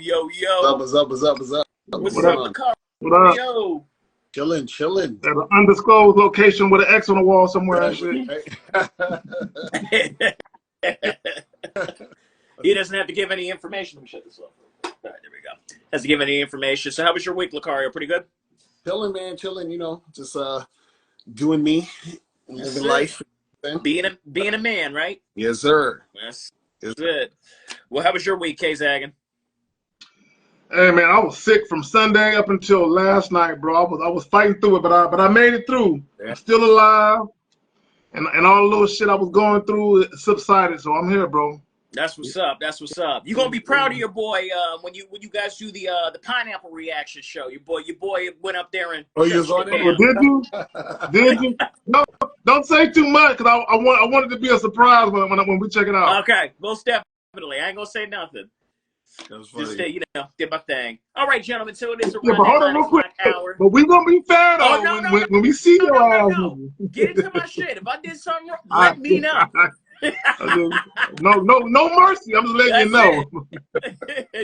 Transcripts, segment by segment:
Yo, What's up? What's up? what's What up, up? What up? Lucario? Chilling. At an undisclosed location with an X on the wall somewhere and shit. He doesn't have to give any information. Let me shut this off. All right, there we go. Doesn't give any information. So how was your week, Lucario? Pretty good? Chilling, man. Chilling, just doing me, living life. Being a man, right? Yes, sir. That's good. Well, how was your week, Kzaggin? Hey man, I was sick from Sunday up until last night, bro. I was fighting through it, but I made it through. Yeah. I'm still alive, and all the little shit I was going through it subsided. So I'm here, bro. That's what's up. That's what's up. You're gonna be proud of your boy when you guys do the pineapple reaction show. Your boy went up there and you was on it? Well, did you? Did you? No, don't say too much, cause I want it to be a surprise when we check it out. Okay, most definitely. I ain't gonna say nothing. That was funny. Just did my thing. All right, gentlemen. So it is Yeah, but hold on real quick. hour. But we gonna be fair though when we see your ass. Get into my shit. If I did something wrong, let me know. No mercy. I'm just letting you know.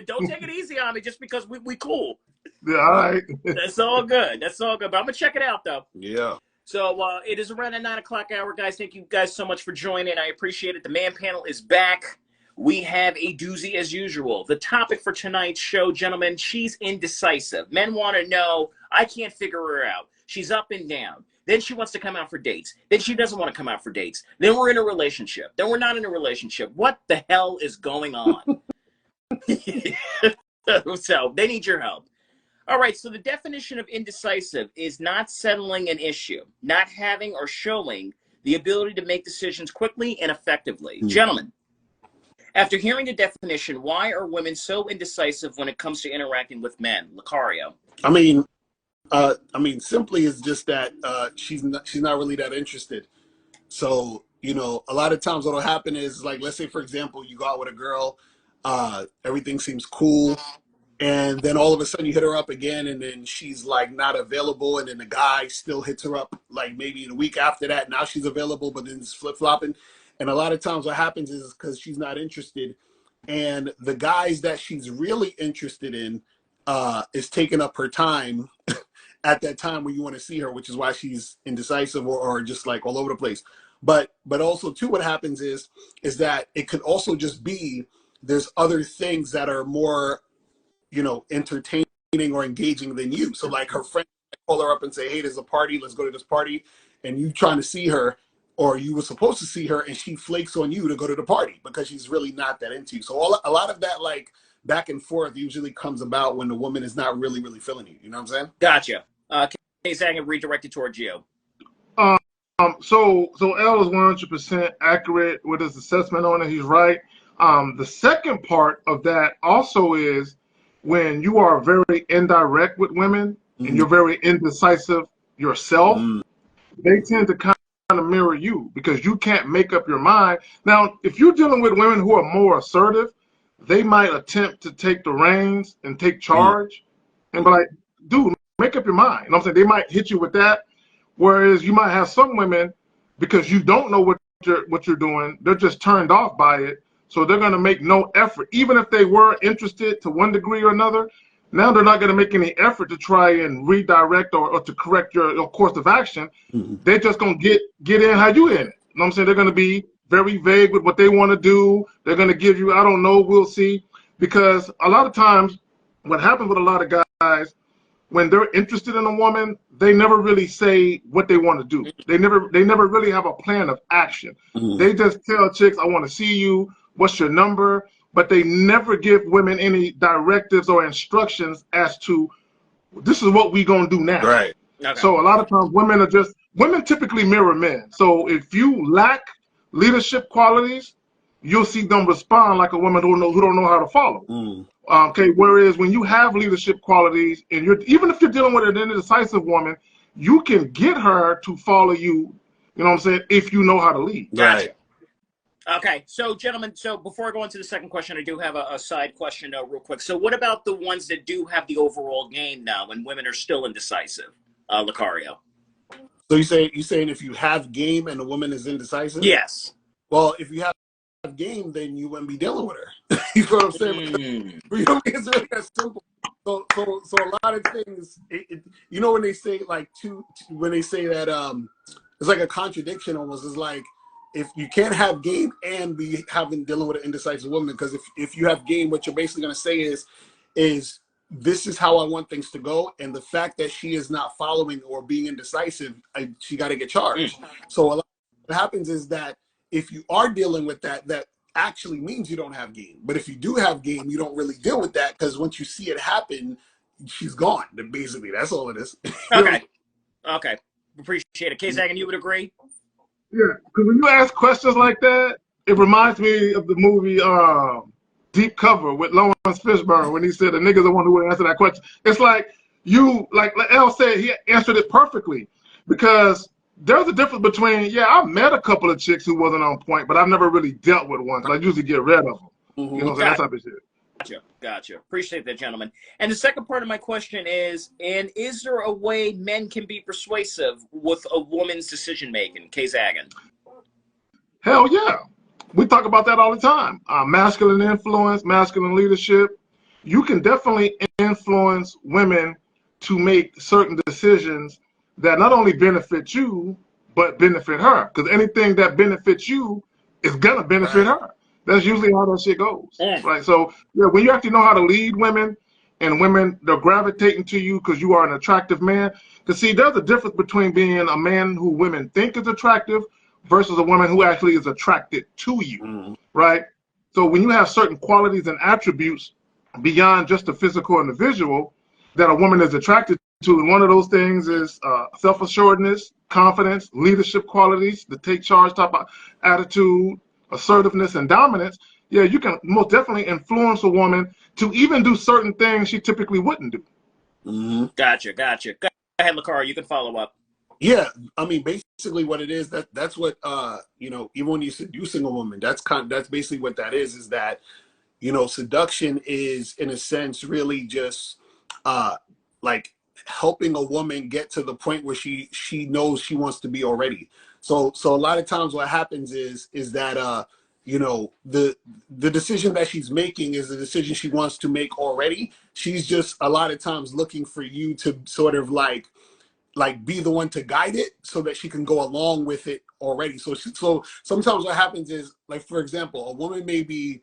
Don't take it easy on me just because we cool. Yeah, all right. That's all good. But I'm gonna check it out though. Yeah. So it is around the 9 o'clock hour, guys. Thank you guys so much for joining. I appreciate it. The man panel is back. We have a doozy as usual. The topic for tonight's show, gentlemen, she's indecisive. Men want to know, I can't figure her out. She's up and down. Then she wants to come out for dates. Then she doesn't want to come out for dates. Then we're in a relationship. Then we're not in a relationship. What the hell is going on? So they need your help. All right, so the definition of indecisive is not settling an issue, not having or showing the ability to make decisions quickly and effectively. Gentlemen, after hearing the definition, why are women so indecisive when it comes to interacting with men? Lucario. I mean, simply it's just that she's not really that interested. So, a lot of times what'll happen is, like, let's say, for example, you go out with a girl, everything seems cool, and then all of a sudden you hit her up again, and then she's, like, not available, and then the guy still hits her up, like, maybe in a week after that. Now she's available, but then it's flip-flopping. And a lot of times what happens is because she's not interested, and the guys that she's really interested in is taking up her time at that time when you want to see her, which is why she's indecisive or just like all over the place. But also too, what happens is that it could also just be there's other things that are more, entertaining or engaging than you. So like her friend call her up and say, hey, there's a party, let's go to this party, and you trying to see her, or you were supposed to see her, and she flakes on you to go to the party because she's really not that into you. So a lot of that, like, back and forth usually comes about when the woman is not really, really feeling you. You know what I'm saying? Gotcha. Kzaggin, redirected towards you. So L is 100% accurate with his assessment on it. He's right. The second part of that also is when you are very indirect with women and you're very indecisive yourself, they tend to kind of mirror you because you can't make up your mind. Now, if you're dealing with women who are more assertive, they might attempt to take the reins and take charge and be like, dude, make up your mind. You know what I'm saying? They might hit you with that. Whereas you might have some women, because you don't know what you're doing, they're just turned off by it. So they're going to make no effort. Even if they were interested to one degree or another, now they're not going to make any effort to try and redirect or to correct your course of action. They're just going to get in how you in it. You know what I'm saying? They're going to be very vague with what they want to do. They're going to give you, I don't know, we'll see. Because a lot of times what happens with a lot of guys, when they're interested in a woman, they never really say what they want to do. They never really have a plan of action. They just tell chicks, I want to see you, what's your number? But they never give women any directives or instructions as to, this is what we gonna do now. Right. Okay. So a lot of times women typically mirror men. So if you lack leadership qualities, you'll see them respond like a woman who don't know how to follow. Okay, whereas when you have leadership qualities and even if you're dealing with an indecisive woman, you can get her to follow you, you know what I'm saying, if you know how to lead. Gotcha. Okay, so gentlemen, before I go into the second question, I do have a side question real quick. So what about the ones that do have the overall game now and women are still indecisive? Lucario. So you saying if you have game and the woman is indecisive? Yes. Well, if you have have game, then you wouldn't be dealing with her. You know what I'm saying? You know, it's really that simple. So a lot of things, you know, when they say like when they say that it's like a contradiction almost. It's like if you can't have game and be dealing with an indecisive woman, because if you have game, what you're basically going to say is this is how I want things to go, and the fact that she is not following or being indecisive, she got to get charged. So a lot of what happens is that if you are dealing with that, that actually means you don't have game. But if you do have game, you don't really deal with that, because once you see it happen, she's gone. Basically, that's all it is. Okay. Okay. Appreciate it. Kzaggin, you would agree? Yeah, because when you ask questions like that, it reminds me of the movie Deep Cover with Lawrence Fishburne when he said the nigga's the one who would answer that question. It's like like El said, he answered it perfectly, because there's a difference between, yeah, I've met a couple of chicks who wasn't on point, but I've never really dealt with one, because I usually get rid of them. You know what I'm saying? That type of shit. Gotcha. Appreciate that, gentlemen. And the second part of my question is there a way men can be persuasive with a woman's decision-making? Kzaggin. Hell yeah. We talk about that all the time. Masculine influence, masculine leadership. You can definitely influence women to make certain decisions that not only benefit you, but benefit her. Because anything that benefits you is going to benefit her. That's usually how that shit goes, right? So, yeah, when you actually know how to lead women, and women, they're gravitating to you because you are an attractive man. Because, see, there's a difference between being a man who women think is attractive versus a woman who actually is attracted to you, right? So when you have certain qualities and attributes beyond just the physical and the visual that a woman is attracted to, and one of those things is self-assuredness, confidence, leadership qualities, the take charge type of attitude, assertiveness, and dominance, yeah, you can most definitely influence a woman to even do certain things she typically wouldn't do. Gotcha. Go ahead, Lakara, you can follow up. Yeah, I mean, basically what it is, that's what you know, even when you're seducing a woman, that's basically what that is that, you know, seduction is in a sense really just like helping a woman get to the point where she knows she wants to be already. So a lot of times what happens is that you know, the decision that she's making is the decision she wants to make already. She's just a lot of times looking for you to sort of like be the one to guide it so that she can go along with it already. So sometimes what happens is, like, for example, a woman may be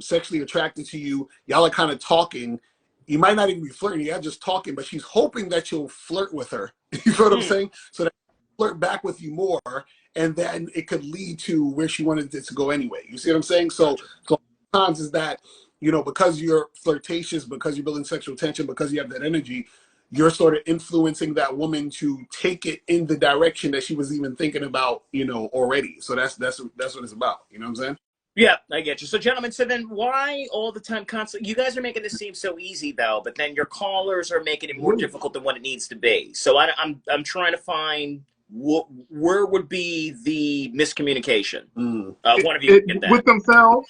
sexually attracted to you. Y'all are kind of talking. You might not even be flirting. You're just talking, but she's hoping that you'll flirt with her. You know what I'm saying? So that flirt back with you more, and then it could lead to where she wanted it to go anyway. You see what I'm saying? So sometimes is that, you know, because you're flirtatious, because you're building sexual tension, because you have that energy, you're sort of influencing that woman to take it in the direction that she was even thinking about, you know, already. So that's what it's about. You know what I'm saying? Yeah, I get you. So, gentlemen, so then why all the time constantly? You guys are making this seem so easy, though, but then your callers are making it more difficult than what it needs to be. So I'm trying to find where would be the miscommunication. One of you get that. With themselves.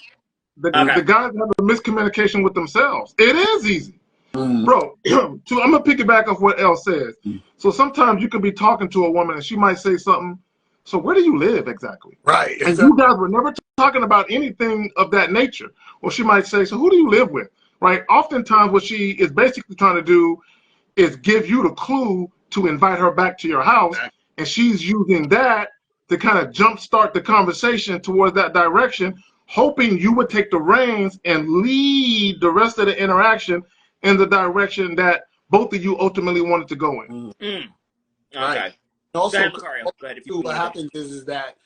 The guys have a miscommunication with themselves. It is easy. Bro, I'm going to piggyback off what El says. So sometimes you can be talking to a woman and she might say something, so where do you live exactly? Right. And you guys were never talking about anything of that nature. Or she might say, so who do you live with? Right? Oftentimes what she is basically trying to do is give you the clue to invite her back to your house. And she's using that to kind of jumpstart the conversation towards that direction, hoping you would take the reins and lead the rest of the interaction in the direction that both of you ultimately wanted to go in. Okay. Right. Also, what happens is that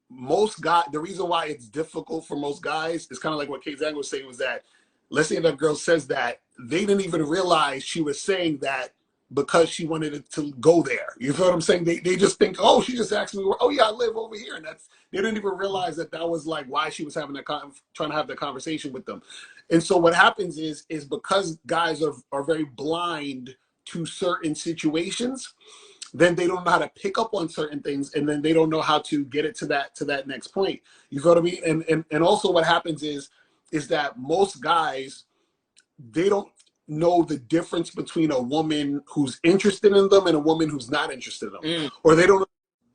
most guys, the reason why it's difficult for most guys is kind of like what Kzaggin was saying, was that, let's say that girl says that, they didn't even realize she was saying that because she wanted it to go there. You feel what I'm saying? They just think, oh, she just asked me, oh yeah, I live over here. And they didn't even realize that was like why she was having trying to have the conversation with them. And so what happens is because guys are very blind to certain situations, then they don't know how to pick up on certain things, and then they don't know how to get it to that next point. You feel what I mean? And also what happens is that most guys, they don't know the difference between a woman who's interested in them and a woman who's not interested in them, or they don't know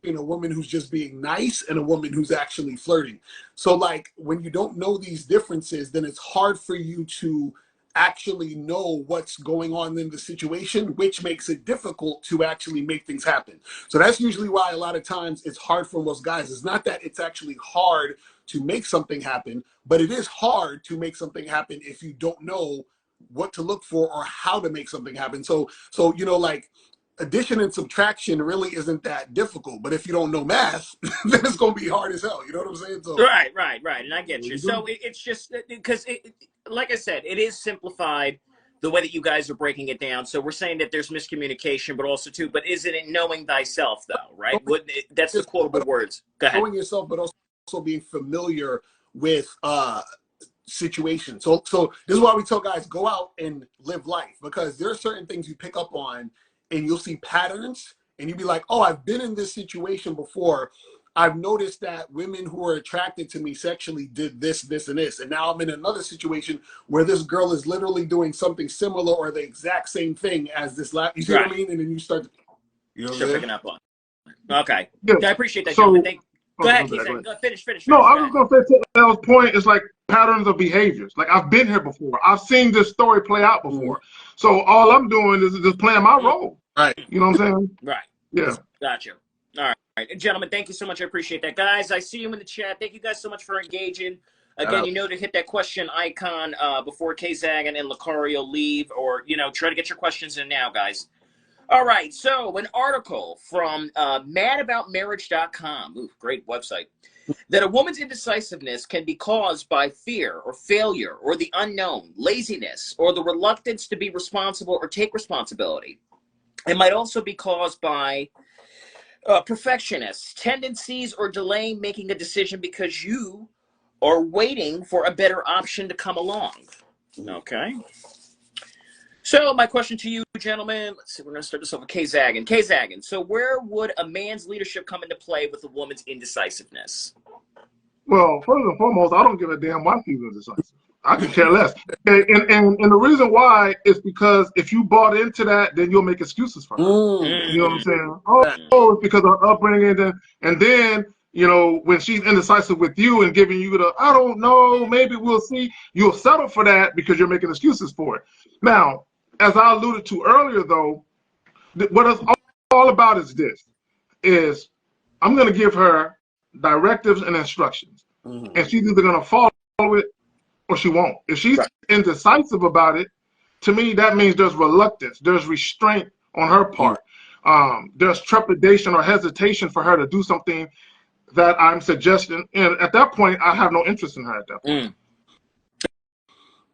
a woman who's just being nice and a woman who's actually flirting. So like when you don't know these differences, then it's hard for you to actually know what's going on in the situation, which makes it difficult to actually make things happen. So that's usually why a lot of times it's hard for most guys. It's not that it's actually hard to make something happen, but it is hard to make something happen if you don't know what to look for or how to make something happen. So you know, like addition and subtraction really isn't that difficult, but if you don't know math, then it's going to be hard as hell. You know what I'm saying? So right, and I get you. So it's just because, like I said, it is simplified the way that you guys are breaking it down. So we're saying that there's miscommunication, but also too, but isn't it knowing thyself though, right? That's the quotable words. Go ahead. Knowing yourself, but also being familiar with situations. So this is why we tell guys, go out and live life, because there are certain things you pick up on and you'll see patterns and you'll be like, oh, I've been in this situation before. I've noticed that women who are attracted to me sexually did this, this, and this. And now I'm in another situation where this girl is literally doing something similar or the exact same thing as this last. You see what I mean? And then you start picking up on. Okay. Yeah. I appreciate that, gentlemen. Go ahead, Keith. Finish. No, I was going to say to L's point, it's like patterns of behaviors. Like I've been here before. I've seen this story play out before. So all I'm doing is just playing my role. Right. You know what I'm saying? Right. Yeah. Gotcha. All right. Gentlemen, thank you so much. I appreciate that. Guys, I see you in the chat. Thank you guys so much for engaging. Again, you know to hit that question icon before Kzaggin and Lucario leave, or, you know, try to get your questions in now, guys. All right, so an article from madaboutmarriage.com, great website, that a woman's indecisiveness can be caused by fear or failure or the unknown, laziness, or the reluctance to be responsible or take responsibility. It might also be caused by perfectionists, tendencies, or delay making a decision because you are waiting for a better option to come along. Okay. So my question to you, gentlemen, let's see, we're going to start this off with Kzaggin. Kzaggin, so where would a man's leadership come into play with a woman's indecisiveness? Well, first and foremost, I don't give a damn why she's indecisive. I could care less. And the reason why is because if you bought into that, then you'll make excuses for her. You know what I'm saying? Oh, it's because of her upbringing. And then, you know, when she's indecisive with you and giving you the, I don't know, maybe we'll see, you'll settle for that because you're making excuses for it. Now, as I alluded to earlier, though, what it's all about is this, is I'm going to give her directives and instructions. And she's either going to follow it or she won't. If she's indecisive about it, to me, that means there's reluctance. There's restraint on her part. There's trepidation or hesitation for her to do something that I'm suggesting. And at that point, I have no interest in her at that point.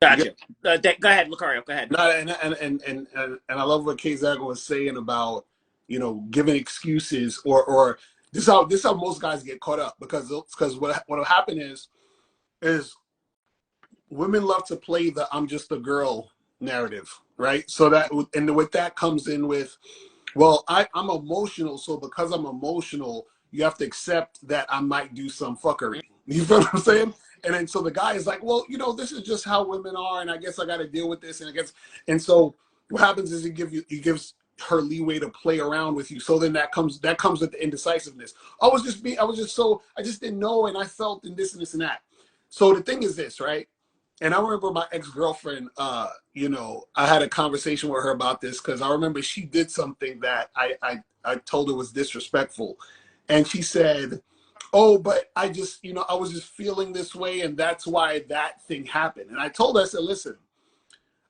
Gotcha. Go ahead, Lucario. Go ahead. No, and I love what Kzaggin was saying about, you know, giving excuses or this is how most guys get caught up, because what will happen is women love to play the I'm just a girl narrative, right? So that, and with that comes in with, well, I'm emotional, so because I'm emotional, you have to accept that I might do some fuckery. You feel what I'm saying? And then so the guy is like, well, you know, this is just how women are, and I guess I got to deal with this. And so what happens is he gives her leeway to play around with you. So then that comes with the indecisiveness. I just didn't know, and I felt in this and this and that. So the thing is this, right? And I remember my ex-girlfriend, you know, I had a conversation with her about this because I remember she did something that I told her was disrespectful. And she said, oh, but I just, you know, I was just feeling this way, and that's why that thing happened. And I told her, I said, listen,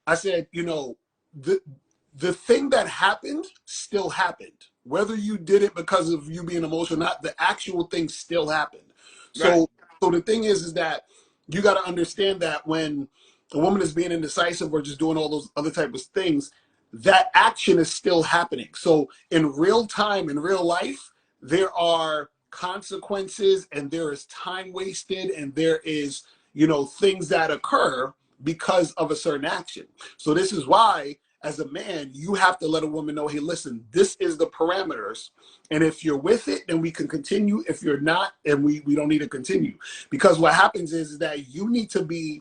I said, you know, the thing that happened still happened. Whether you did it because of you being emotional or not, the actual thing still happened. So the thing is that you got to understand that when a woman is being indecisive or just doing all those other types of things, that action is still happening. So in real time, in real life, there are consequences, and there is time wasted, and there is, you know, things that occur because of a certain action. So this is why, as a man, you have to let a woman know, hey, listen, this is the parameters. And if you're with it, then we can continue. If you're not, and we don't need to continue. Because what happens is that you need to be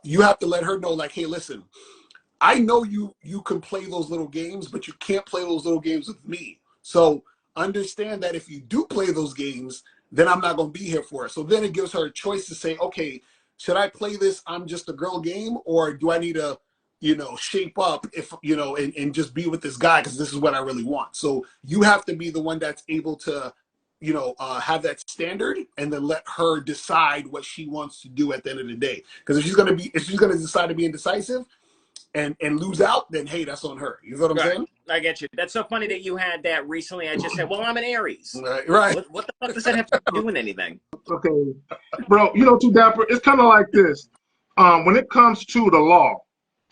you have to let her know, like, hey, listen, I know you can play those little games, but you can't play those little games with me. So understand that if you do play those games, then I'm not going to be here for it. So then it gives her a choice to say, okay, should I play this I'm just a girl game, or do I need to, you know, shape up if, you know, and just be with this guy because this is what I really want. So you have to be the one that's able to, you know, have that standard and then let her decide what she wants to do at the end of the day. Because if she's going to decide to be indecisive and lose out, then hey, that's on her. You know what I'm saying? I get you. That's so funny that you had that recently. I just said, well, I'm an Aries. Right. What the fuck does that have to do with anything? Okay, bro, you know, Toodapper, it's kind of like this. When it comes to the law,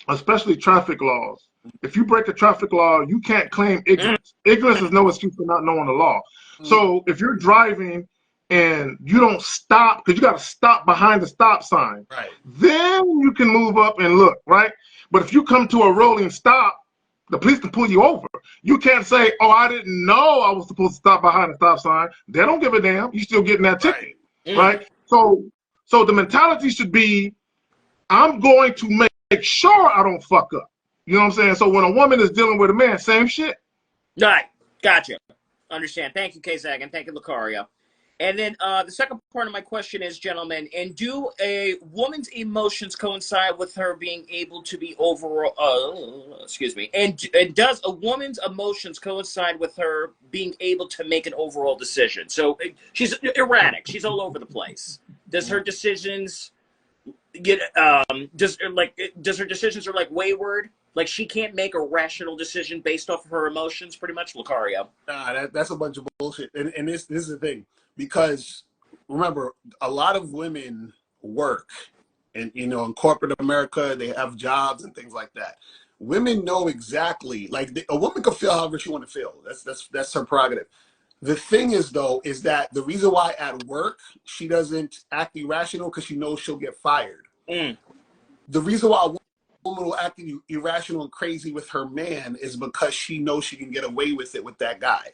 especially traffic laws, if you break a traffic law, you can't claim ignorance. Ignorance is no excuse for not knowing the law. So if you're driving and you don't stop, because you got to stop behind the stop sign, Right. then you can move up and look, right? But if you come to a rolling stop, the police can pull you over. You can't say, oh, I didn't know I was supposed to stop behind the stop sign. They don't give a damn. You still getting that ticket, right? So the mentality should be, I'm going to make sure I don't fuck up. You know what I'm saying? So when a woman is dealing with a man, same shit. All right. Gotcha. Understand. Thank you, Kzaggin. Thank you, Lucario. And then the second part of my question is, gentlemen, and do a woman's emotions coincide with her being able to be overall, excuse me, and does a woman's emotions coincide with her being able to make an overall decision? So she's erratic. She's all over the place. Does her decisions get, does her decisions are like wayward? Like she can't make a rational decision based off of her emotions, pretty much, Lucario? Nah, that's a bunch of bullshit. And this is the thing. Because remember, a lot of women work, and you know, in corporate America, they have jobs and things like that. Women know exactly, like a woman can feel however she want to feel. That's her prerogative. The thing is, though, is that the reason why at work she doesn't act irrational because she knows she'll get fired. The reason why a woman will act irrational and crazy with her man is because she knows she can get away with it with that guy.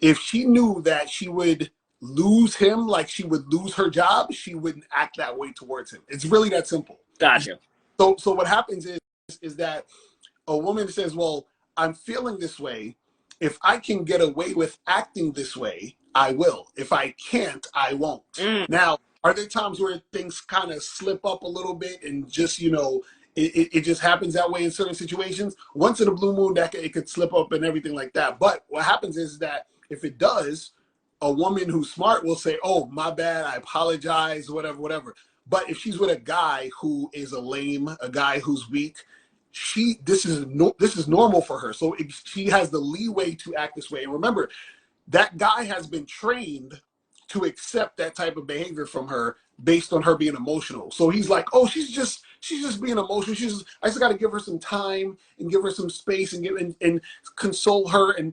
If she knew that she would lose him like she would lose her job, she wouldn't act that way towards him. It's really that simple. Gotcha. So what happens is that a woman says, well, I'm feeling this way. If I can get away with acting this way, I will. If I can't, I won't. Now, are there times where things kind of slip up a little bit and just, you know, it just happens that way in certain situations? Once in a blue moon, it could slip up and everything like that. But what happens is that if it does, a woman who's smart will say, oh, my bad, I apologize, whatever. But if she's with a guy who is a lame, a guy who's weak, this is normal for her. So she has the leeway to act this way. And remember, that guy has been trained to accept that type of behavior from her based on her being emotional. So he's like, oh, she's just being emotional. I just got to give her some time and give her some space and console her and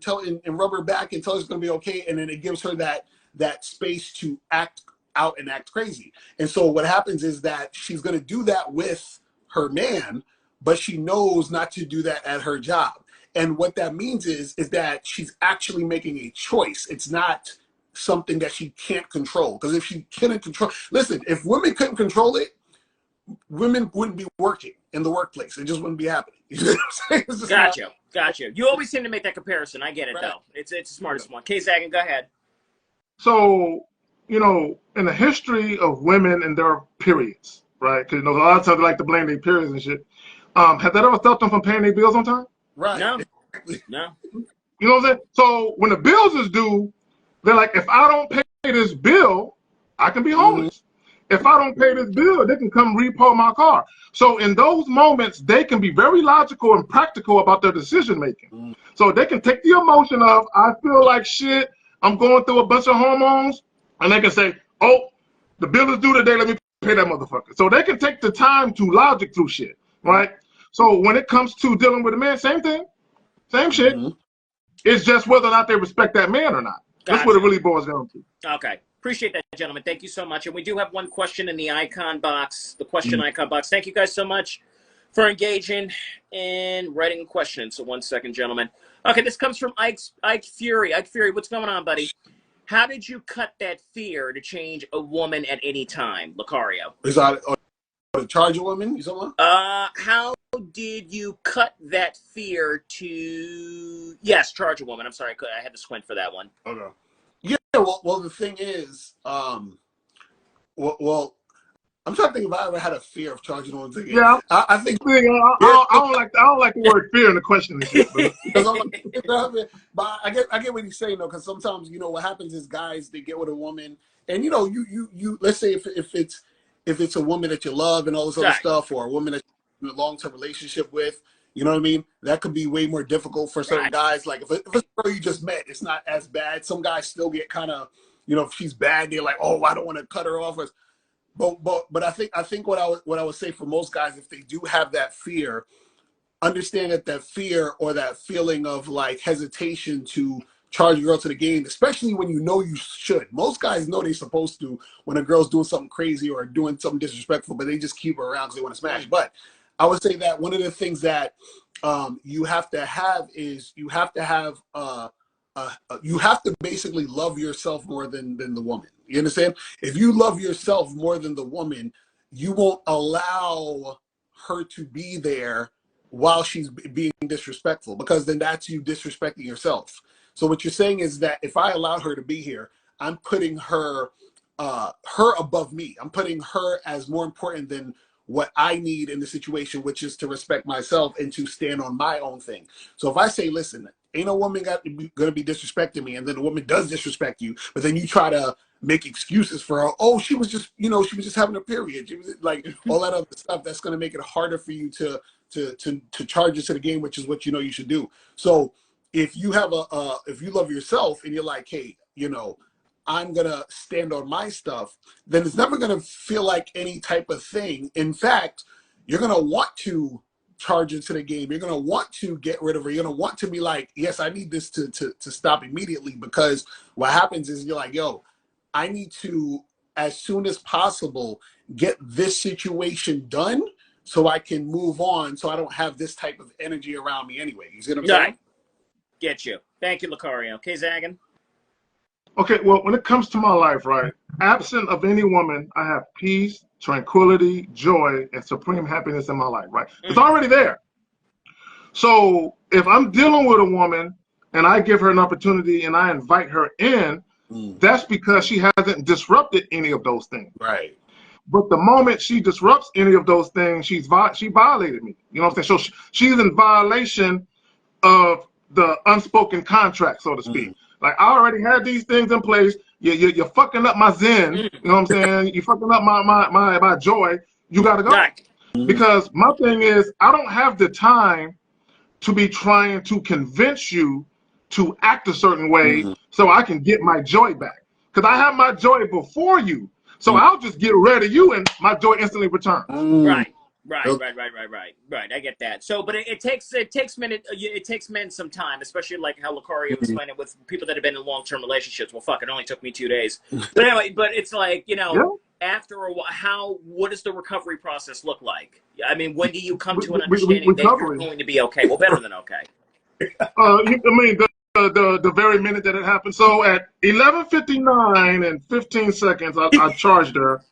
rub her back and tell her it's going to be okay. And then it gives her that space to act out and act crazy. And so what happens is that she's going to do that with her man, but she knows not to do that at her job. And what that means is that she's actually making a choice. It's not something that she can't control. Because if she couldn't control, listen, if women couldn't control it, women wouldn't be working in the workplace. It just wouldn't be happening. You know what I'm saying? Gotcha. You always seem to make that comparison. I get it, though. It's the smartest one. Kzaggin, go ahead. So, you know, in the history of women and their periods, right? Because, you know, a lot of times they like to blame their periods and shit. Have that ever stopped them from paying their bills on time? Right. No. You know what I'm saying? So when the bills is due, they're like, if I don't pay this bill, I can be homeless. If I don't pay this bill, they can come repo my car. So in those moments, they can be very logical and practical about their decision making. So they can take the emotion of, I feel like shit, I'm going through a bunch of hormones, and they can say, oh, the bill is due today, let me pay that motherfucker. So they can take the time to logic through shit, right? So when it comes to dealing with a man, same thing, same shit. It's just whether or not they respect that man or not. That's what it really boils down to. Okay. Appreciate that, gentlemen. Thank you so much. And we do have one question in the icon box, the question icon box. Thank you guys so much for engaging and writing a question. So 1 second, gentlemen. Okay, this comes from Ike Fury. Ike Fury, what's going on, buddy? How did you cut that fear to change a woman at any time, Lucario? Is that to charge a woman? You talking about? How did you cut that fear to, yes, charge a woman? I'm sorry, I had to squint for that one. Okay. Yeah, well, the thing is, well, I'm trying to think if I ever had a fear of charging a woman. Yeah, I think, I don't like the word fear in the question and shit, but because I'm like, but I get what he's saying though, because sometimes what happens is guys, they get with a woman, and you let's say if it's a woman that you love and all this other stuff, or a woman that you're in a long-term relationship with, you know what I mean? That could be way more difficult for certain guys. Like if it's a girl you just met, it's not as bad. Some guys still get kind of, if she's bad, they're like, oh, I don't want to cut her off. But I think what I would say for most guys, if they do have that fear, understand that fear or that feeling of like hesitation to charge a girl to the game, especially when you should. Most guys know they're supposed to when a girl's doing something crazy or doing something disrespectful, but they just keep her around because they want to smash. But I would say that one of the things that you have to have is you have to basically love yourself more than the woman. You understand? If you love yourself more than the woman, you won't allow her to be there while she's being disrespectful, because then that's you disrespecting yourself. So what you're saying is that if I allowed her to be here, I'm putting her above me. I'm putting her as more important than what I need in the situation, which is to respect myself and to stand on my own thing. So if I say, listen, ain't no woman going to be disrespecting me, and then the woman does disrespect you, but then you try to make excuses for her. Oh, she was just having a period. She was like all that other stuff. That's going to make it harder for you to charge it to the game, which is what you should do. So if you have if you love yourself and you're like, hey, I'm going to stand on my stuff, then it's never going to feel like any type of thing. In fact, you're going to want to charge into the game. You're going to want to get rid of her. You're going to want to be like, yes, I need this to stop immediately, because what happens is you're like, yo, I need to, as soon as possible, get this situation done so I can move on, so I don't have this type of energy around me anyway. You see what I'm saying? Get you. Thank you, Lucario. Kzaggin? Okay, well, when it comes to my life, right, absent of any woman, I have peace, tranquility, joy, and supreme happiness in my life, right? It's already there. So if I'm dealing with a woman and I give her an opportunity and I invite her in, that's because she hasn't disrupted any of those things. Right. But the moment she disrupts any of those things, she violated me. You know what I'm saying? So she's in violation of the unspoken contract, so to speak. Like, I already had these things in place. You're fucking up my zen. You know what I'm saying? You're fucking up my joy. You got to go. Because my thing is, I don't have the time to be trying to convince you to act a certain way so I can get my joy back. Because I have my joy before you. So I'll just get rid of you and my joy instantly returns. Right. I get that. So, but it takes men some time, especially like how Lucario explained it with people that have been in long-term relationships. Well, fuck, it only took me 2 days. But anyway, but it's like, after a while, what does the recovery process look like? I mean, when do you come to an understanding that you're going to be okay? Well, better than okay. The very minute that it happened. So at 11:59 and 15 seconds, I charged her.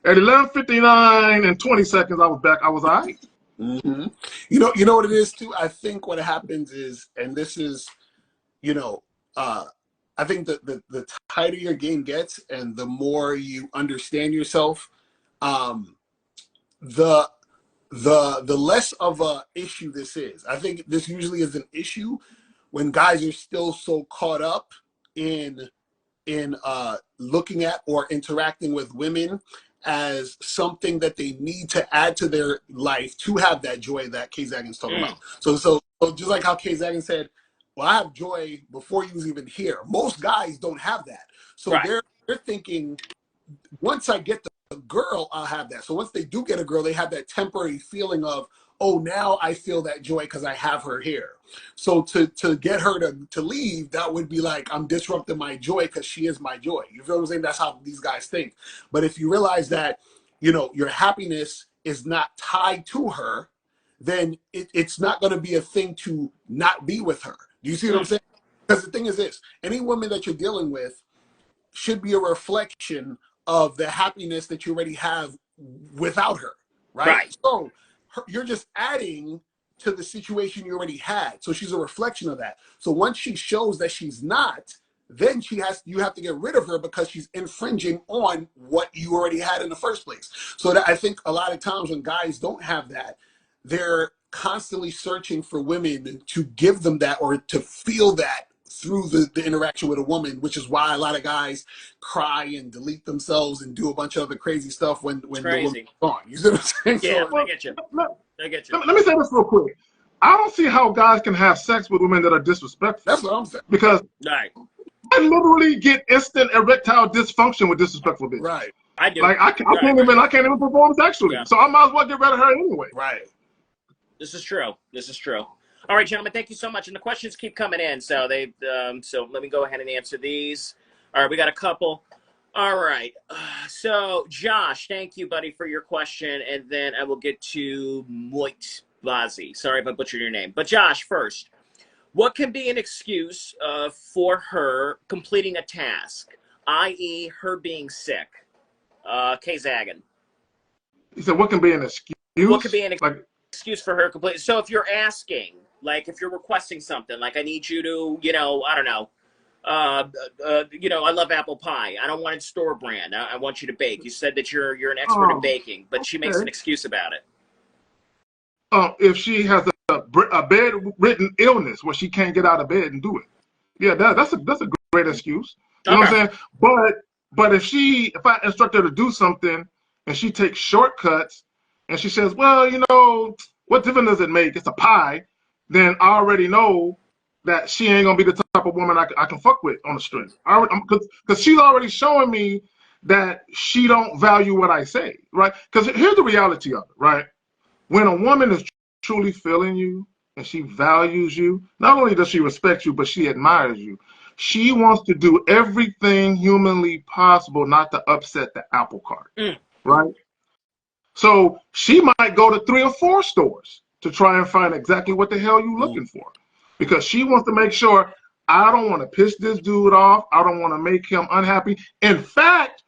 At 11:59 and 20 seconds, I was back. I was all right. You know what it is too? I think what happens is, and this is, I think that the tighter your game gets and the more you understand yourself, the less of a issue this is. I think this usually is an issue when guys are still so caught up in looking at or interacting with women as something that they need to add to their life to have that joy that Kzaggin's talking about. So just like how Kzaggin said, well, I have joy before you was even here. Most guys don't have that. So they're thinking, once I get the girl, I'll have that. So once they do get a girl, they have that temporary feeling of, oh, now I feel that joy because I have her here. So to get her to leave, that would be like, I'm disrupting my joy because she is my joy. You feel what I'm saying? That's how these guys think. But if you realize that, your happiness is not tied to her, then it's not going to be a thing to not be with her. Do you see what I'm saying? Because the thing is this, any woman that you're dealing with should be a reflection of the happiness that you already have without her, right? So you're just adding to the situation you already had. So she's a reflection of that. So once she shows that she's not, then you have to get rid of her because she's infringing on what you already had in the first place. So that I think a lot of times when guys don't have that, they're constantly searching for women to give them that or to feel that through the interaction with a woman, which is why a lot of guys cry and delete themselves and do a bunch of other crazy stuff when the woman's gone. You see what I'm saying? Yeah, So, I get you. I get you. Let me say this real quick. I don't see how guys can have sex with women that are disrespectful. That's what I'm saying. Because right. I literally get instant erectile dysfunction with disrespectful bitches. Right. I do. Like I can't even perform sexually. Yeah. So I might as well get rid of her anyway. Right. This is true. This is true. All right, gentlemen, thank you so much. And the questions keep coming in, so so let me go ahead and answer these. All right, we got a couple. All right. So Josh, thank you, buddy, for your question, and then I will get to Moit Vazi. Sorry if I butchered your name, but Josh first. What can be an excuse for her completing a task, i.e., her being sick? Kzaggin. He said, "What can be an excuse? What could be an excuse for her complete?" So if you're asking, like, if you're requesting something, like, I need you to, I don't know, I love apple pie. I don't want it store brand. I want you to bake. You said that you're an expert in baking, but she makes an excuse about it. If she has a bedridden illness where she can't get out of bed and do it, yeah, that's a great excuse. You know what I'm saying? But if I instruct her to do something and she takes shortcuts and she says, well, what difference does it make? It's a pie. Then I already know that she ain't gonna be the type of woman I can fuck with on the street. Because she's already showing me that she don't value what I say, right? Because here's the reality of it, right? When a woman is truly feeling you and she values you, not only does she respect you, but she admires you. She wants to do everything humanly possible not to upset the apple cart, right? So she might go to 3 or 4 stores to try and find exactly what the hell you're looking for, because she wants to make sure, I don't want to piss this dude off. I don't want to make him unhappy. In fact,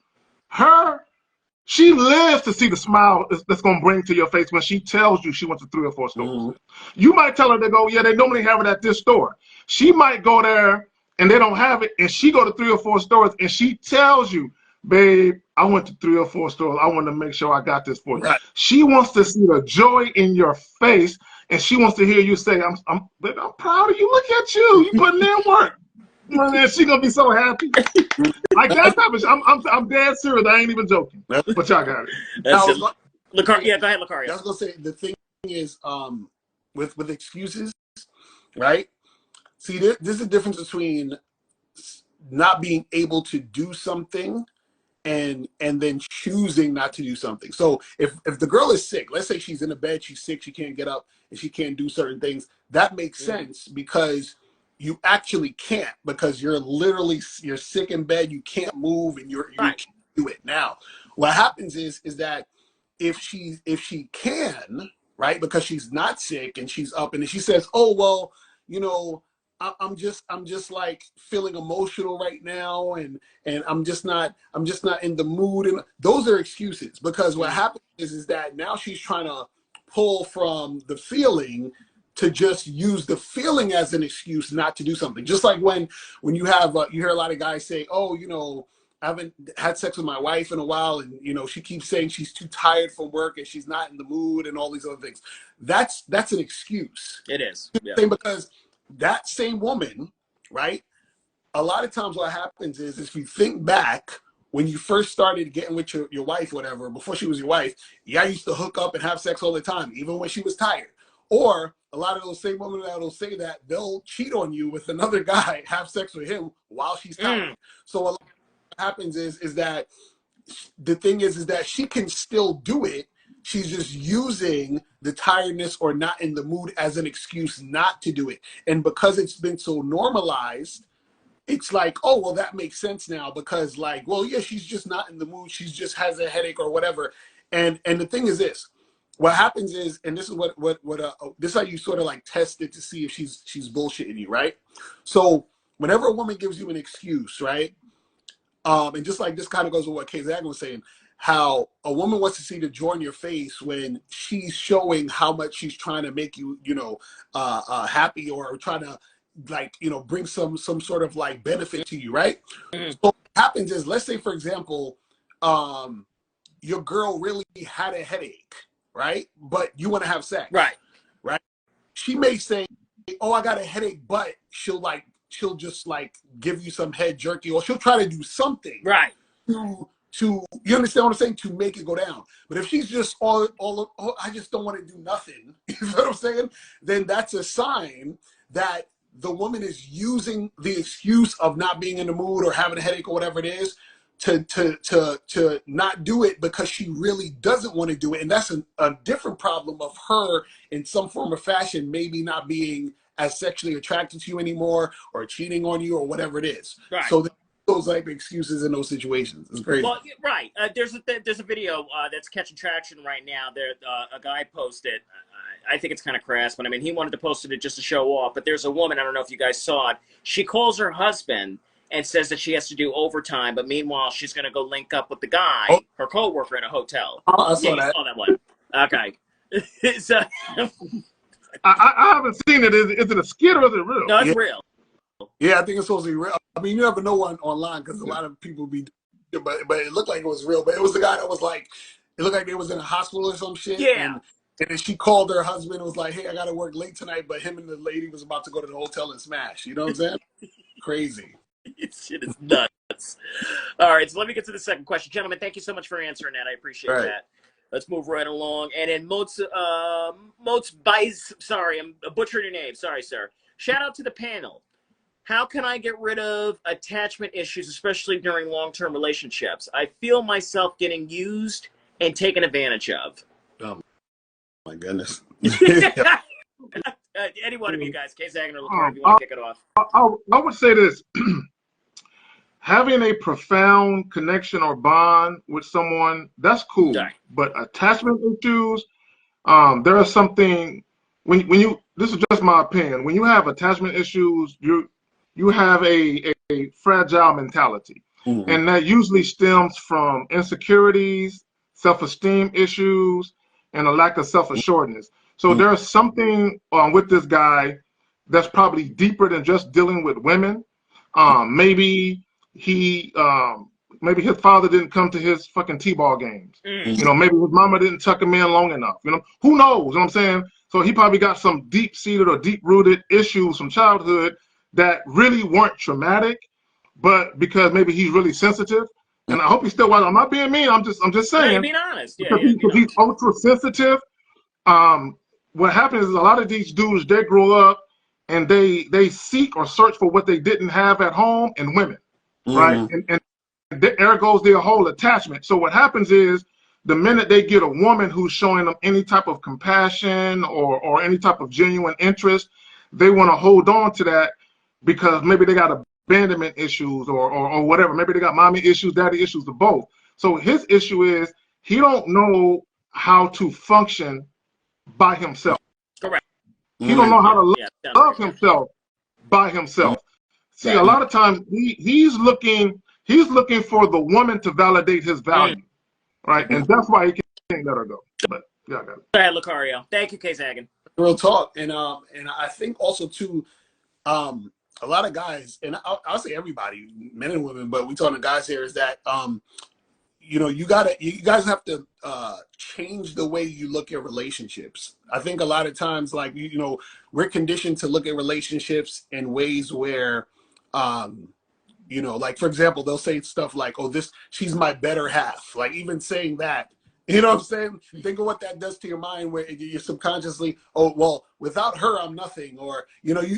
she lives to see the smile that's going to bring to your face when she tells you she went to 3 or 4 stores. You might tell her to go, yeah, they normally have it at this store. She might go there and they don't have it, and she go to 3 or 4 stores and she tells you, babe, I went to 3 or 4 stores. I want to make sure I got this for you. Right. She wants to see the joy in your face, and she wants to hear you say, I'm proud of you. Look at you. You putting in work. Man, she gonna be so happy. Like that type of I'm dead serious. I ain't even joking. But y'all got it. That's it. Yeah, go ahead, Lucario. I was gonna say, the thing is, with excuses, right? See, there's a difference between not being able to do something and then choosing not to do something. So if the girl is sick, let's say she's in a bed, she's sick, she can't get up, and she can't do certain things, that makes sense because you actually can't, because you're sick in bed, you can't move, and you can't do it. Now, what happens is that if she can, right, because she's not sick and she's up, and she says, oh, well, I'm just like feeling emotional right now, and I'm just not in the mood, and those are excuses, because what happens is that now she's trying to pull from the feeling to just use the feeling as an excuse not to do something. Just like when you have you hear a lot of guys say, oh, I haven't had sex with my wife in a while, and she keeps saying she's too tired from work and she's not in the mood and all these other things. That's an excuse. It is. Yeah. Because that same woman, right? A lot of times what happens is if you think back when you first started getting with your wife, whatever, before she was your wife, I used to hook up and have sex all the time, even when she was tired. Or a lot of those same women that'll say that, they'll cheat on you with another guy, have sex with him while she's tired. So a lot of what happens is that the thing is that she can still do it. She's just using the tiredness or not in the mood as an excuse not to do it. And because it's been so normalized, it's like, oh, well, that makes sense now, because like, well, yeah, she's just not in the mood. She's just has a headache or whatever. And the thing is this, what happens is, and this is what this is how you sort of like test it to see if she's bullshitting you, right? So whenever a woman gives you an excuse, right? And just like this kind of goes with what Kzaggin was saying, how a woman wants to see the joy in your face when she's showing how much she's trying to make you, happy, or trying to, like, bring some sort of like benefit to you, right? Mm-hmm. So what happens is, let's say, for example, your girl really had a headache, right? But you want to have sex, Right? She may say, "Oh, I got a headache," but she'll just like give you some head jerky, or she'll try to do something, Right? To you understand what I'm saying, to make it go down. But if she's just all I just don't want to do nothing, you know what I'm saying? Then that's a sign that the woman is using the excuse of not being in the mood or having a headache or whatever it is to not do it, because she really doesn't want to do it. And that's a different problem of her in some form or fashion, maybe not being as sexually attracted to you anymore, or cheating on you, or whatever it is. Right. So those like excuses in those situations. It's crazy. Well, right. There's a video that's catching traction right now. There, a guy posted. I think it's kind of crass, but I mean, he wanted to post it just to show off. But there's a woman. I don't know if you guys saw it. She calls her husband and says that she has to do overtime, but meanwhile, she's going to go link up with the guy, her coworker, in a hotel. I saw that. You saw that one. Okay. So, I haven't seen it. Is it a skit or is it real? no, it's real. Yeah, I think it's supposed to be real. I mean, you never know online, because a lot of people be, but it looked like it was real. But it was the guy that was like, it looked like they was in a hospital or some shit. Yeah. And then she called her husband and was like, "Hey, I got to work late tonight," but him and the lady was about to go to the hotel and smash. You know what I'm saying? Crazy. Shit is nuts. All right, so let me get to the second question. Gentlemen, thank you so much for answering that. I appreciate that. Let's move right along. And then Moats Bice, sorry, I'm butchering your name. Sorry, sir. Shout out to the panel. How can I get rid of attachment issues, especially during long-term relationships? I feel myself getting used and taken advantage of. Oh, my goodness. Any one of you guys, Kzaggin or Leclerc, if you want to kick it off. I would say this. Having a profound connection or bond with someone, that's cool. Right. But attachment issues, there is something, when you, this is just my opinion, when you have attachment issues, you have a fragile mentality. Mm-hmm. And that usually stems from insecurities, self-esteem issues, and a lack of self-assuredness. So mm-hmm. There's something with this guy that's probably deeper than just dealing with women. Maybe his father didn't come to his fucking t-ball games. Mm-hmm. Maybe his mama didn't tuck him in long enough. Who knows? You know what I'm saying? So he probably got some deep-seated or deep-rooted issues from childhood that really weren't traumatic, but because maybe he's really sensitive. And I hope he's still watching. I'm not being mean. I'm just saying. Yeah, being honest. Because he's ultra sensitive. What happens is a lot of these dudes, they grow up and they seek or search for what they didn't have at home in women, right? And there goes their whole attachment. So what happens is, the minute they get a woman who's showing them any type of compassion or any type of genuine interest, they want to hold on to that, because maybe they got abandonment issues or whatever. Maybe they got mommy issues, daddy issues, or both. So his issue is he don't know how to function by himself. Correct. He don't know how to love himself by himself. See, a lot of times he's looking for the woman to validate his value, right? And that's why he can't let her go. But yeah, I got it. Go ahead, Lucario. Thank you, Kzaggin. Real talk, and I think also too, a lot of guys, and I'll say everybody, men and women, but we talking guys here, is that you guys have to change the way you look at relationships. I think a lot of times, like, we're conditioned to look at relationships in ways where, like, for example, they'll say stuff like, "Oh, she's my better half." Like, even saying that, you know what I'm saying? Think of what that does to your mind, where you're subconsciously, "Oh, well, without her, I'm nothing." Or,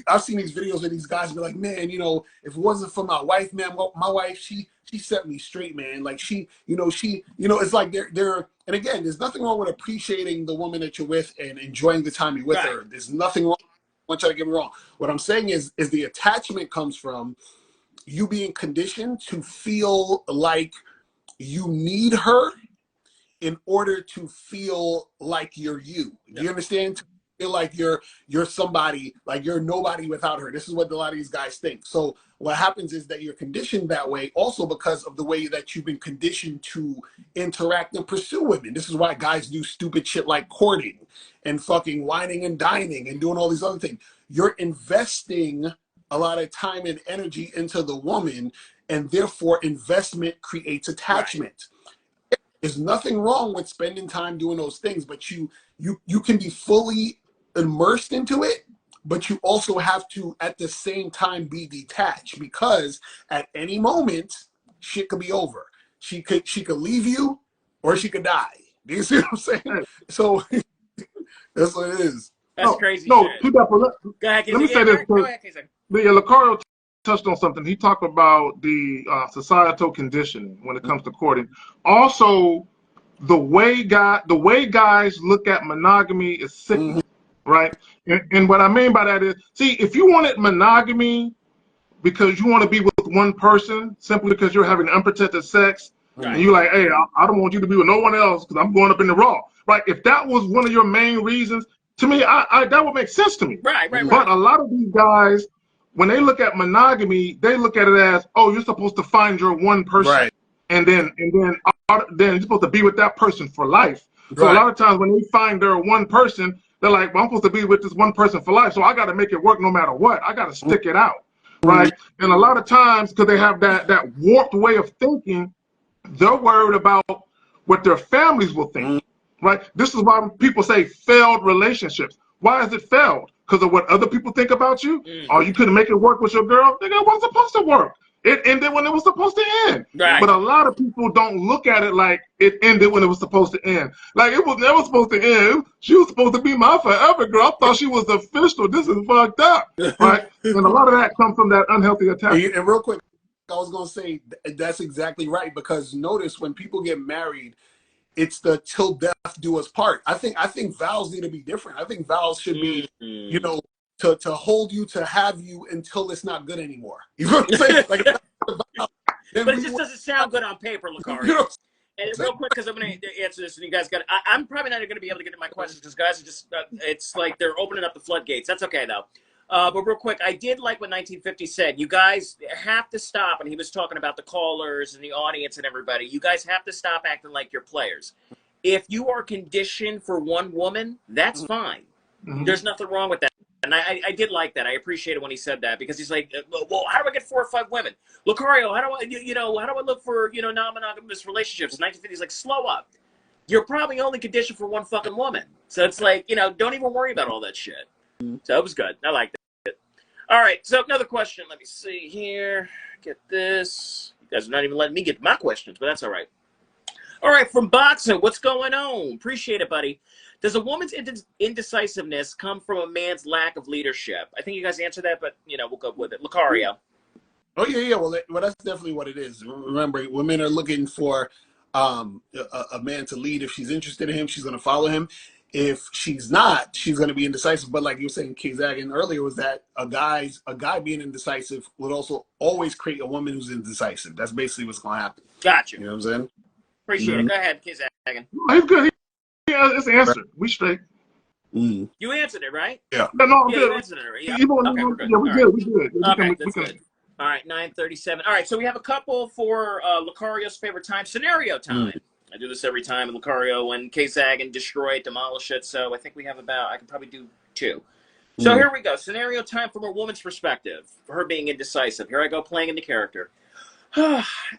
I've seen these videos where these guys be like, "Man, if it wasn't for my wife, man, well, my wife, she set me straight, man. Like, it's like they're, and again, there's nothing wrong with appreciating the woman that you're with and enjoying the time you're with her. There's nothing wrong. I want you to get me wrong. What I'm saying is the attachment comes from you being conditioned to feel like you need her in order to feel like you're you. Do you understand? feel like you're somebody, like you're nobody without her. This is what a lot of these guys think. So what happens is that you're conditioned that way also because of the way that you've been conditioned to interact and pursue women. This is why guys do stupid shit like courting and fucking whining and dining and doing all these other things. You're investing a lot of time and energy into the woman, and therefore investment creates attachment. Right. There's nothing wrong with spending time doing those things, but you can be fully immersed into it, but you also have to at the same time be detached, because at any moment shit could be over. She could leave you, or she could die. Do you see what I'm saying? So that's what it is. That's crazy. No, shit. Go ahead, let me say this. Go ahead, Lucario touched on something. He talked about the societal conditioning when it comes to courting. Also, the way guys look at monogamy is sickening, right? And what I mean by that is, see, if you wanted monogamy because you want to be with one person simply because you're having unprotected sex, right, and you're like, hey, I don't want you to be with no one else because I'm going up in the raw, right? If that was one of your main reasons, to me, that would make sense to me. Right. But a lot of these guys, when they look at monogamy, they look at it as, oh, you're supposed to find your one person, right, and then you're supposed to be with that person for life. Right. So a lot of times when they find their one person, they're like, well, I'm supposed to be with this one person for life, so I got to make it work no matter what. I got to stick it out, right? And a lot of times, because they have that warped way of thinking, they're worried about what their families will think. Right? This is why people say failed relationships. Why is it failed? Because of what other people think about you? Or you couldn't make it work with your girl? Nigga, it wasn't supposed to work. It ended when it was supposed to end. Right. But a lot of people don't look at it like it ended when it was supposed to end. Like, it was never supposed to end. She was supposed to be my forever girl. I thought she was official. This is fucked up. Right? And a lot of that comes from that unhealthy attachment. And real quick, I was going to say that's exactly right, because notice when people get married, it's the till death do us part. I think vows need to be different. I think vows should be, you know, to hold you, to have you until it's not good anymore. You know what I'm saying? Like, but it just doesn't sound good on paper, Lucario. You know, and real quick, because I'm going to answer this, and you guys got. I'm probably not going to be able to get to my questions because guys are just. It's like they're opening up the floodgates. That's okay though. But real quick, I did like what 1950 said. You guys have to stop, and he was talking about the callers and the audience and everybody. You guys have to stop acting like you're players. If you are conditioned for one woman, that's fine. There's nothing wrong with that. And I did like that. I appreciated when he said that, because he's like, well, how do I get 4 or 5 women? Lucario, how do I look for, non-monogamous relationships? 1950's like, slow up. You're probably only conditioned for one fucking woman. So it's like, don't even worry about all that shit. So it was good. I liked it. All right. So another question. Let me see here. Get this. You guys are not even letting me get my questions, but that's all right. All right. From Boxer, what's going on? Appreciate it, buddy. Does a woman's indecisiveness come from a man's lack of leadership? I think you guys answered that, but, we'll go with it. Lucario. Oh, yeah. Well, that's definitely what it is. Remember, women are looking for a man to lead. If she's interested in him, she's going to follow him. If she's not, she's going to be indecisive. But like you were saying, Kzaggin earlier, was that a guy being indecisive would also always create a woman who's indecisive. That's basically what's going to happen. Gotcha. You know what I'm saying? Appreciate it. Go ahead, Kzaggin. He's good. It's answered. We straight. You answered it, right? Yeah. No, I'm good. You answered it, right? Yeah. Okay, we're good. Yeah, we good. We good. Okay, that's good. All right, 9:37. All right, so we have a couple for Lucario's favorite time, scenario time. I do this every time with Lucario and Kzaggin destroy it, demolish it. So I think we have I can probably do 2. So here we go. Scenario time from a woman's perspective, for her being indecisive. Here I go, playing into character.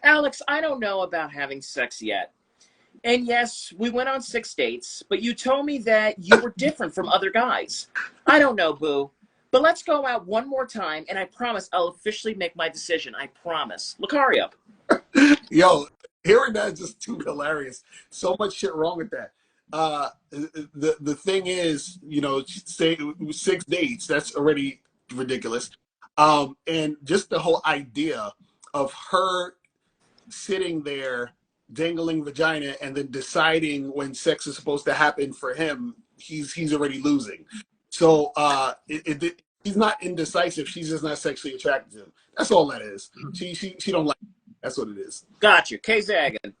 Alex, I don't know about having sex yet. And yes, we went on 6 dates, but you told me that you were different from other guys. I don't know, boo. But let's go out one more time, and I promise I'll officially make my decision. I promise. Lucario. Yo, hearing that is just too hilarious. So much shit wrong with that. The thing is, say 6 dates, that's already ridiculous. And just the whole idea of her sitting there dangling vagina and then deciding when sex is supposed to happen for him, he's already losing. So he's not indecisive. She's just not sexually attracted to him. That's all that is. She don't like him. That's what it is. Got you. Kzaggin.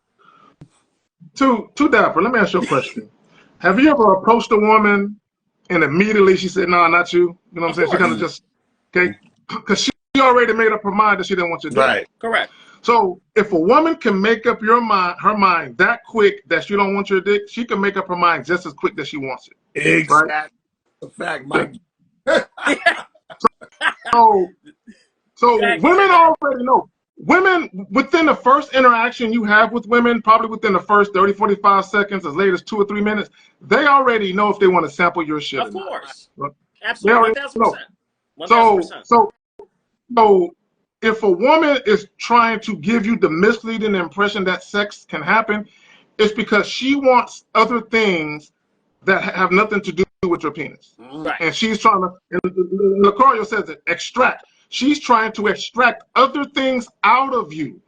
Toodapper, let me ask you a question. Have you ever approached a woman and immediately she said, "No, not you." You know what I'm saying? She kind of just, okay, because she already made up her mind that she didn't want you to do it. Right. Correct. So if a woman can make up her mind that quick that she don't want your dick, she can make up her mind just as quick that she wants it. Exactly. Right? A fact, Mike. So women already know. Women, within the first interaction you have with women, probably within the first 30, 45 seconds, as late as 2 or 3 minutes, they already know if they want to sample your shit. Of course. Not. Absolutely. 1,000%. 1,000%. So if a woman is trying to give you the misleading impression that sex can happen, it's because she wants other things that have nothing to do with your penis. Right. And she's trying to, and Lucario says it, extract. She's trying to extract other things out of you,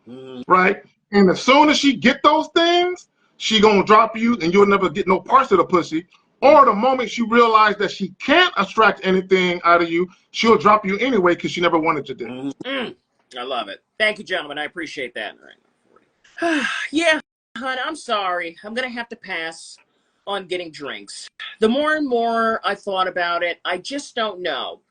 right? And as soon as she get those things, she gonna drop you and you'll never get no parts of the pussy. Or the moment she realizes that she can't extract anything out of you, she'll drop you anyway because she never wanted to do. I love it. Thank you, gentlemen. I appreciate that. Yeah, hon, I'm sorry. I'm going to have to pass on getting drinks. The more and more I thought about it, I just don't know.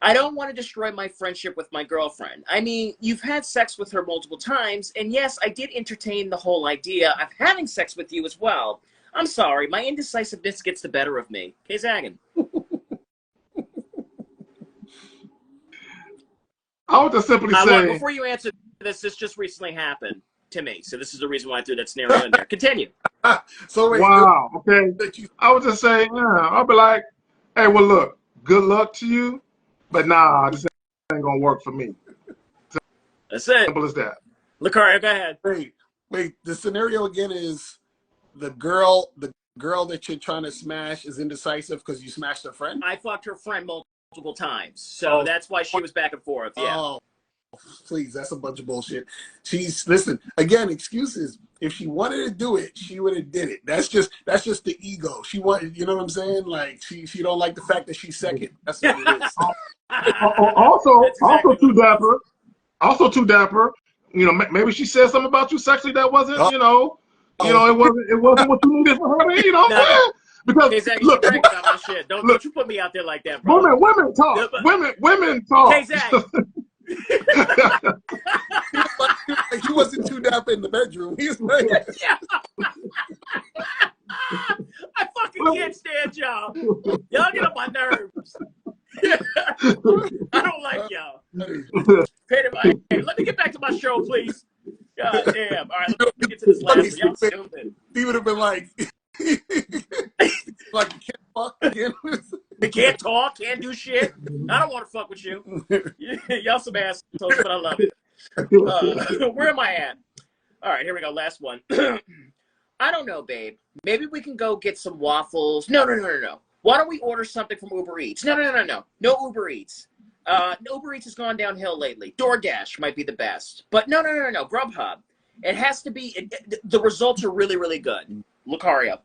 I don't want to destroy my friendship with my girlfriend. I mean, you've had sex with her multiple times, and yes, I did entertain the whole idea of having sex with you as well. I'm sorry, my indecisiveness gets the better of me. Kzaggin. I would just simply say... Before you answer this just recently happened to me, so this is the reason why I threw that scenario in there. Continue. So wait, wow, okay. I would just say, yeah, I'll be like, hey, well, look, good luck to you, but nah, this ain't going to work for me. That's it. Simple as that. Lucario, go ahead. Wait, the scenario again is the girl that you're trying to smash is indecisive because you smashed her friend? I fucked her friend multiple times, so that's why she was back and forth. Yeah. Oh, please, that's a bunch of bullshit. Listen again. Excuses. If she wanted to do it, she would have did it. That's just the ego. She wanted, you know what I'm saying? Like she don't like the fact that she's second. That's what it is. Also too dapper. You know, maybe she said something about you sexually that wasn't, it wasn't what you needed for her. You know what I'm saying? Because Kzaggin, look, about my shit. Don't you put me out there like that, bro. Women talk. Women talk. He wasn't too dapper in the bedroom. He was like, I fucking can't stand y'all. Y'all get on my nerves. I don't like y'all. Hey, let me get back to my show, please. God damn. All right, let me get to this last one. Y'all stupid. He would have been like, like, you can't fuck again. They can't talk, can't do shit. I don't want to fuck with you. Y'all some assholes, but I love it. Where am I at? All right, here we go. Last one. I don't know, babe. Maybe we can go get some waffles. No. Why don't we order something from Uber Eats? No. No Uber Eats. Uber Eats has gone downhill lately. DoorDash might be the best. But no. Grubhub. It has to be, the results are really, really good. Lucario.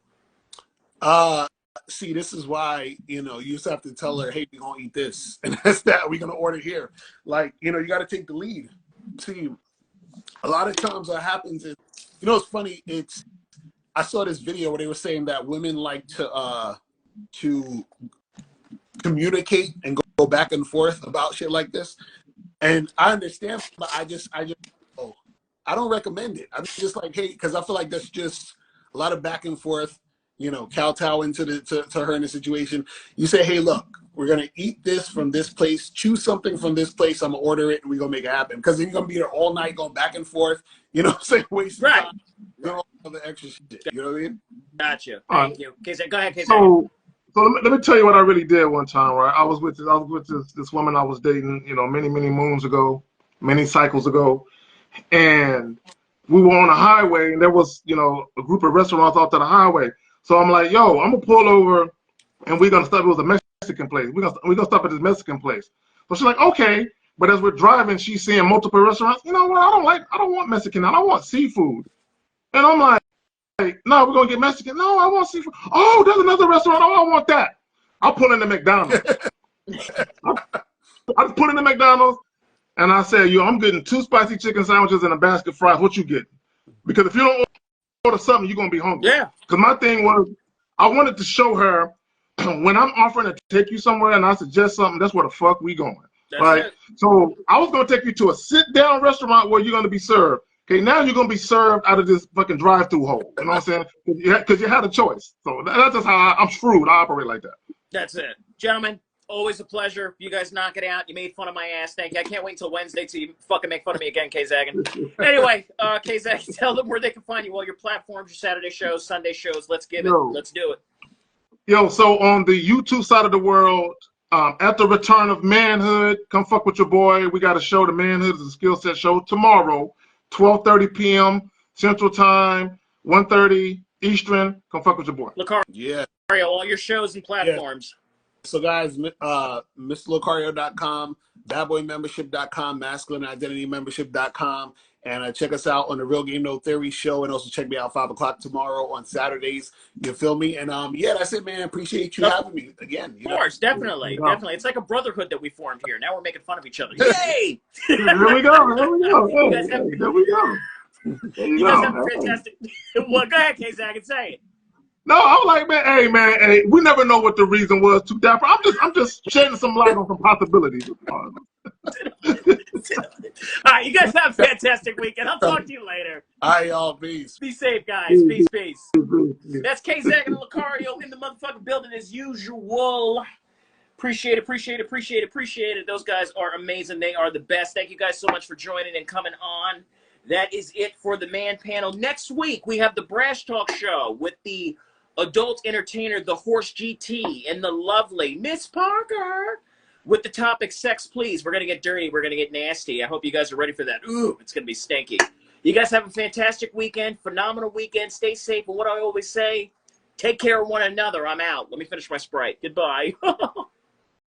See, this is why, you just have to tell her, hey, we're going to eat this. And that's that. We're going to order here. Like, you got to take the lead. See, a lot of times what happens is, it's funny. I saw this video where they were saying that women like to communicate and go back and forth about shit like this. And I understand, but I don't recommend it. I'm just like, hey, because I feel like that's just a lot of back and forth, kowtowing to her in the situation. You say, hey, look, we're going to eat this from this place, choose something from this place, I'm going to order it, and we're going to make it happen. Because then you're going to be there all night going back and forth, what I'm saying, wasting time. All the extra shit, you know what I mean? Gotcha. Thank you. Go ahead, Kzaggin. So let me tell you what I really did one time, right? I was with this woman I was dating, many moons ago, many cycles ago. And we were on a highway, and there was, a group of restaurants off to the highway. So I'm like, yo, I'm gonna pull over, and we're gonna stop. It was a Mexican place. We're gonna stop at this Mexican place. So she's like, okay. But as we're driving, she's seeing multiple restaurants. You know what? I don't want Mexican. I don't want seafood. And I'm like, no, we're gonna get Mexican. No, I want seafood. Oh, there's another restaurant. Oh, I want that. I'll pull into McDonald's. I pull into McDonald's. And I said, yo, I'm getting 2 spicy chicken sandwiches and a basket of fries. What you get? Because if you don't order something, you're going to be hungry. Yeah. Because my thing was, I wanted to show her when I'm offering to take you somewhere and I suggest something, that's where the fuck we going. That's right? it. So I was going to take you to a sit-down restaurant where you're going to be served. Okay, now you're going to be served out of this fucking drive-through hole. You know what I'm saying? Because you had a choice. So that's just how I'm screwed. I operate like that. That's it. Gentlemen, always a pleasure. You guys knock it out. You made fun of my ass. Thank you. I can't wait until Wednesday till you fucking make fun of me again, Kzaggin. Anyway, Kzaggin, tell them where they can find you. All your platforms, your Saturday shows, Sunday shows. Let's give it. Let's do it. Yo, so on the YouTube side of the world, at the return of manhood, come fuck with your boy. We got a show, The Manhood is a Skill Set Show, tomorrow, 12:30 p.m. Central Time, 1:30 Eastern. Come fuck with your boy. Lucario, Yeah. all your shows and platforms. Yeah. So guys, MrLucario.com, badboymembership.com, masculineidentitymembership.com, and check us out on the Real Game No Theory show, and also check me out 5 o'clock tomorrow on Saturdays. You feel me? And yeah, that's it, man. Appreciate you having me again. Of course, definitely. It's like a brotherhood that we formed here. Now we're making fun of each other. Yay! There we go. There we go. You guys have, there we go. You guys have a fantastic. Well, go ahead, Kzaggin, say it. No, I'm like, man, hey, we never know what the reason was to Dapper. I'm just shedding some light on some possibilities. All right, you guys have a fantastic weekend. I'll talk to you later. All right, y'all. Peace. Be safe, guys. Peace, peace. That's Kzaggin and Lucario in the motherfucking building as usual. Appreciate it. Those guys are amazing. They are the best. Thank you guys so much for joining and coming on. That is it for the Man Panel. Next week, we have the Brash Talk Show with the adult entertainer, the Horse GT, and the lovely Miss Parker with the topic Sex Please. We're going to get dirty. We're going to get nasty. I hope you guys are ready for that. Ooh, it's going to be stinky. You guys have a fantastic weekend, phenomenal weekend. Stay safe. And what I always say, take care of one another. I'm out. Let me finish my Sprite. Goodbye.